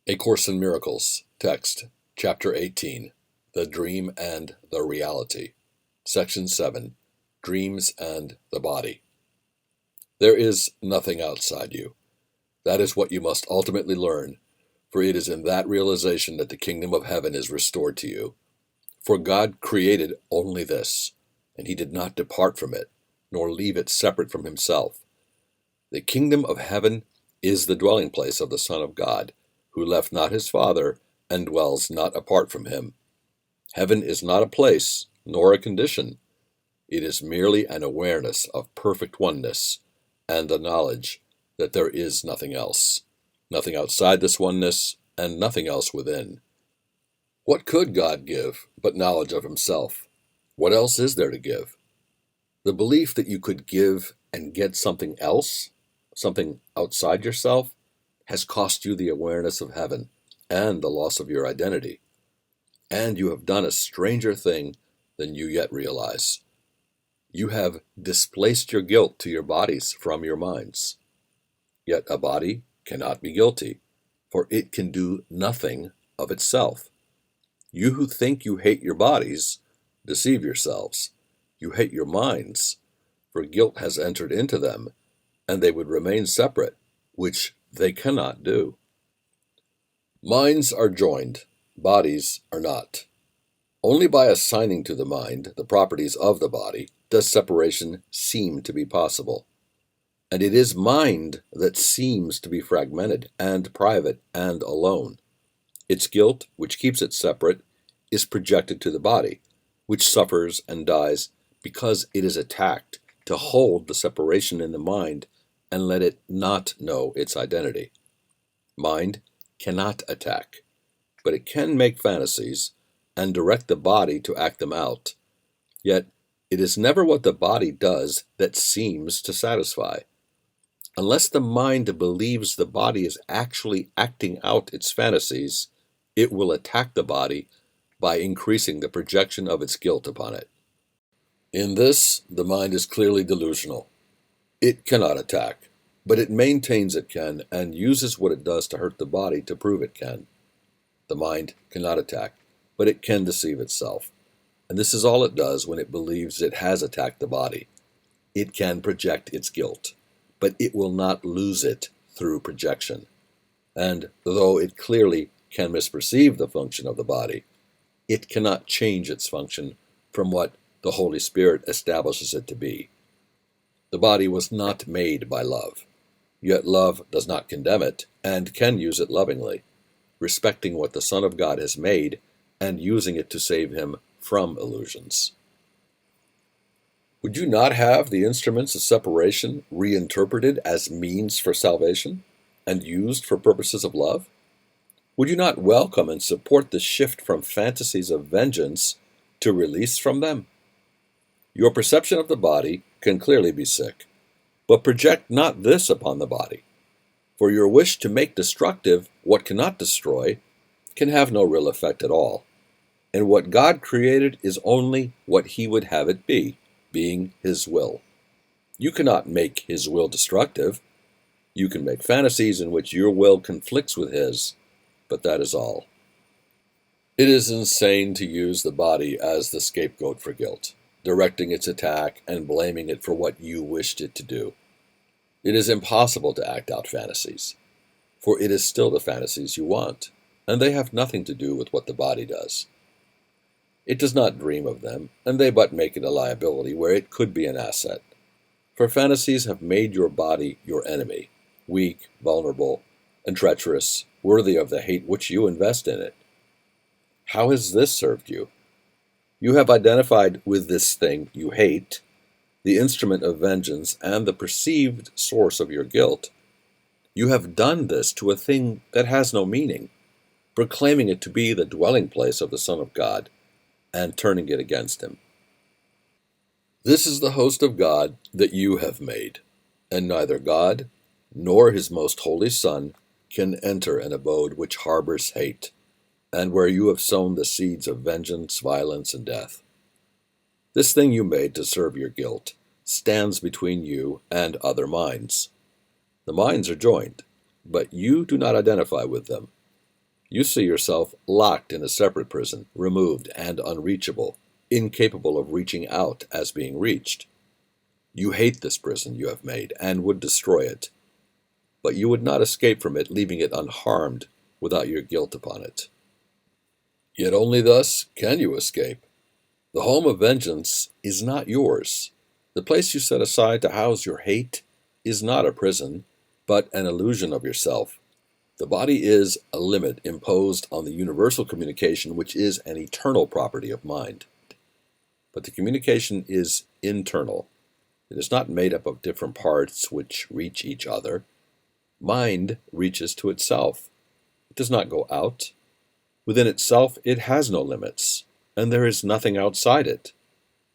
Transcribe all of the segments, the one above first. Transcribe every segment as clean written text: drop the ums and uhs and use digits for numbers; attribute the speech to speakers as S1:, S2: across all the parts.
S1: A Course in Miracles, text, Chapter 18, The Dream and the Reality, Section 7, Dreams and the Body. There is nothing outside you. That is what you must ultimately learn, for it is in that realization that the kingdom of heaven is restored to you. For God created only this, and he did not depart from it, nor leave it separate from himself. The kingdom of heaven is the dwelling place of the Son of God, who left not his Father, and dwells not apart from him. Heaven is not a place, nor a condition. It is merely an awareness of perfect oneness, and the knowledge that there is nothing else, nothing outside this oneness, and nothing else within. What could God give but knowledge of himself? What else is there to give? The belief that you could give and get something else, something outside yourself, has cost you the awareness of heaven and the loss of your identity. And you have done a stranger thing than you yet realize. You have displaced your guilt to your bodies from your minds. Yet a body cannot be guilty, for it can do nothing of itself. You who think you hate your bodies deceive yourselves. You hate your minds, for guilt has entered into them, and they would remain separate, which they cannot do. Minds are joined, bodies are not. Only by assigning to the mind the properties of the body does separation seem to be possible. And it is mind that seems to be fragmented and private and alone. Its guilt, which keeps it separate, is projected to the body, which suffers and dies because it is attacked to hold the separation in the mind and let it not know its identity. Mind cannot attack, but it can make fantasies and direct the body to act them out. Yet it is never what the body does that seems to satisfy. Unless the mind believes the body is actually acting out its fantasies, it will attack the body by increasing the projection of its guilt upon it. In this, the mind is clearly delusional. It cannot attack, but it maintains it can and uses what it does to hurt the body to prove it can. The mind cannot attack, but it can deceive itself, and this is all it does when it believes it has attacked the body. It can project its guilt, but it will not lose it through projection. And though it clearly can misperceive the function of the body, it cannot change its function from what the Holy Spirit establishes it to be. The body was not made by love, yet love does not condemn it and can use it lovingly, respecting what the Son of God has made and using it to save him from illusions. Would you not have the instruments of separation reinterpreted as means for salvation and used for purposes of love? Would you not welcome and support the shift from fantasies of vengeance to release from them? Your perception of the body can clearly be sick, but project not this upon the body, for your wish to make destructive what cannot destroy can have no real effect at all, and what God created is only what he would have it be, being his will. You cannot make his will destructive. You can make fantasies in which your will conflicts with his, but that is all. It is insane to use the body as the scapegoat for guilt, directing its attack and blaming it for what you wished it to do. It is impossible to act out fantasies, for it is still the fantasies you want, and they have nothing to do with what the body does. It does not dream of them, and they but make it a liability where it could be an asset. For fantasies have made your body your enemy, weak, vulnerable, and treacherous, worthy of the hate which you invest in it. How has this served you? You have identified with this thing you hate, the instrument of vengeance and the perceived source of your guilt. You have done this to a thing that has no meaning, proclaiming it to be the dwelling place of the Son of God, and turning it against him. This is the host of God that you have made, and neither God nor his most holy Son can enter an abode which harbors hate, and where you have sown the seeds of vengeance, violence, and death. This thing you made to serve your guilt stands between you and other minds. The minds are joined, but you do not identify with them. You see yourself locked in a separate prison, removed and unreachable, incapable of reaching out as being reached. You hate this prison you have made and would destroy it, but you would not escape from it, leaving it unharmed without your guilt upon it. Yet only thus can you escape. The home of vengeance is not yours. The place you set aside to house your hate is not a prison, but an illusion of yourself. The body is a limit imposed on the universal communication, which is an eternal property of mind. But the communication is internal. It is not made up of different parts which reach each other. Mind reaches to itself. It does not go out. Within itself, it has no limits, and there is nothing outside it.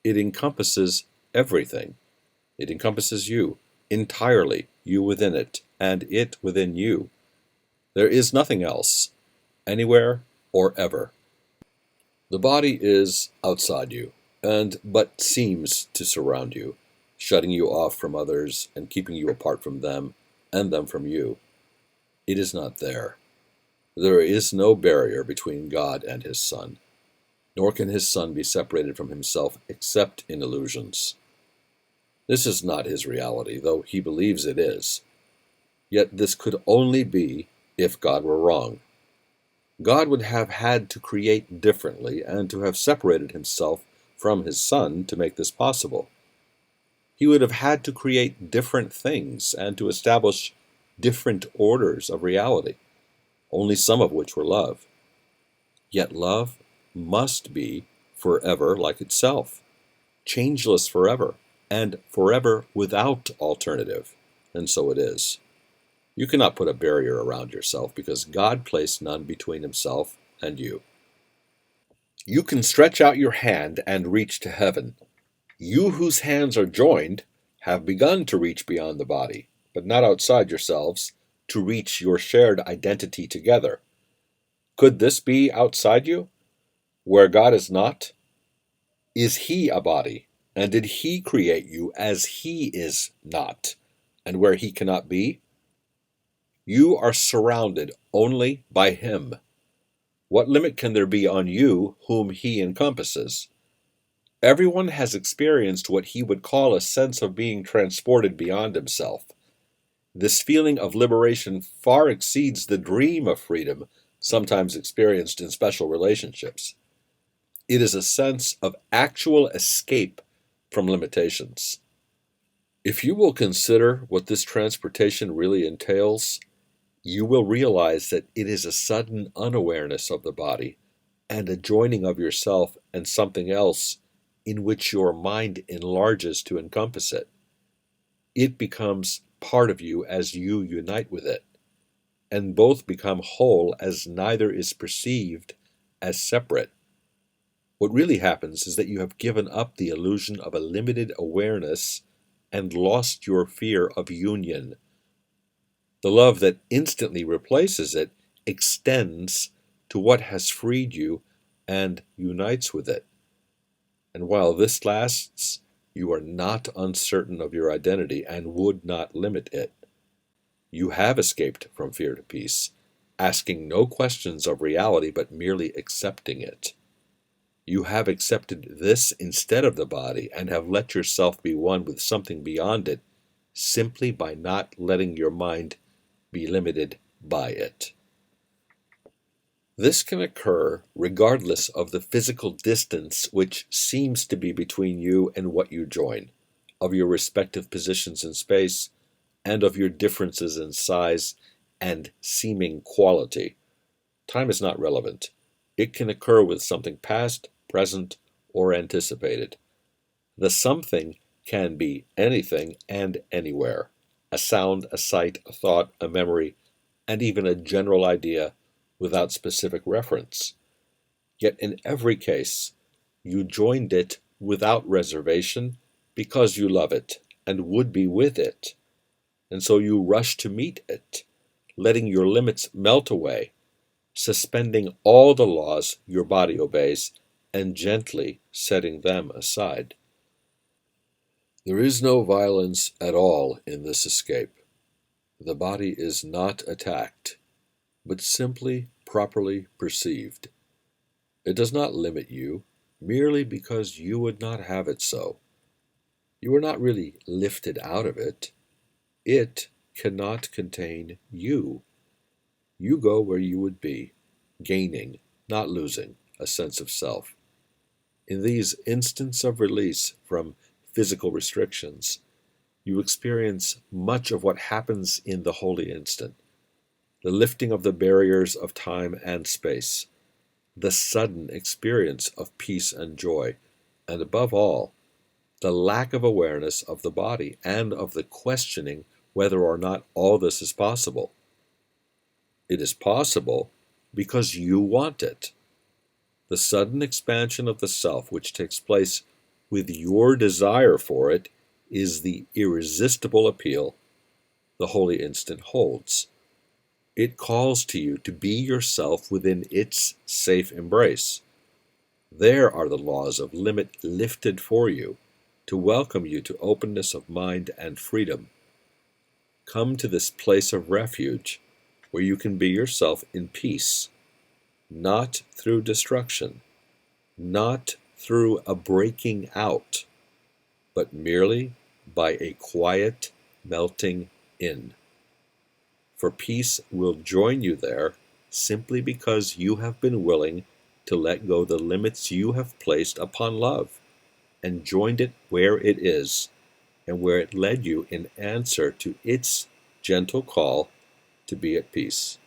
S1: It encompasses everything. It encompasses you entirely, you within it, and it within you. There is nothing else, anywhere or ever. The body is outside you, and but seems to surround you, shutting you off from others and keeping you apart from them, and them from you. It is not there. There is no barrier between God and his Son, nor can his Son be separated from himself except in illusions. This is not his reality, though he believes it is. Yet this could only be if God were wrong. God would have had to create differently and to have separated himself from his Son to make this possible. He would have had to create different things and to establish different orders of reality, only some of which were love. Yet love must be forever like itself, changeless forever, and forever without alternative, and so it is. You cannot put a barrier around yourself because God placed none between himself and you. You can stretch out your hand and reach to heaven. You whose hands are joined have begun to reach beyond the body, but not outside yourselves, to reach your shared identity together. Could this be outside you, where God is not? Is he a body, and did he create you as he is not, and where he cannot be? You are surrounded only by him. What limit can there be on you whom he encompasses? Everyone has experienced what he would call a sense of being transported beyond himself. This feeling of liberation far exceeds the dream of freedom sometimes experienced in special relationships. It is a sense of actual escape from limitations. If you will consider what this transportation really entails, you will realize that it is a sudden unawareness of the body and a joining of yourself and something else in which your mind enlarges to encompass it. It becomes part of you as you unite with it, and both become whole as neither is perceived as separate. What really happens is that you have given up the illusion of a limited awareness and lost your fear of union. The love that instantly replaces it extends to what has freed you and unites with it. And while this lasts, you are not uncertain of your identity and would not limit it. You have escaped from fear to peace, asking no questions of reality but merely accepting it. You have accepted this instead of the body and have let yourself be one with something beyond it simply by not letting your mind be limited by it. This can occur regardless of the physical distance which seems to be between you and what you join, of your respective positions in space, and of your differences in size and seeming quality. Time is not relevant. It can occur with something past, present, or anticipated. The something can be anything and anywhere: a sound, a sight, a thought, a memory, and even a general idea without specific reference. Yet in every case, you joined it without reservation because you love it and would be with it. And so you rush to meet it, letting your limits melt away, suspending all the laws your body obeys, and gently setting them aside. There is no violence at all in this escape. The body is not attacked, but simply properly perceived. It does not limit you merely because you would not have it so. You are not really lifted out of it. It cannot contain you. You go where you would be, gaining, not losing, a sense of self. In these instants of release from physical restrictions, you experience much of what happens in the holy instant, the lifting of the barriers of time and space, the sudden experience of peace and joy, and above all, the lack of awareness of the body and of the questioning whether or not all this is possible. It is possible because you want it. The sudden expansion of the self which takes place with your desire for it is the irresistible appeal the holy instant holds. It calls to you to be yourself within its safe embrace. There are the laws of limit lifted for you, to welcome you to openness of mind and freedom. Come to this place of refuge, where you can be yourself in peace, not through destruction, not through a breaking out, but merely by a quiet melting in. For peace will join you there simply because you have been willing to let go the limits you have placed upon love and joined it where it is and where it led you in answer to its gentle call to be at peace.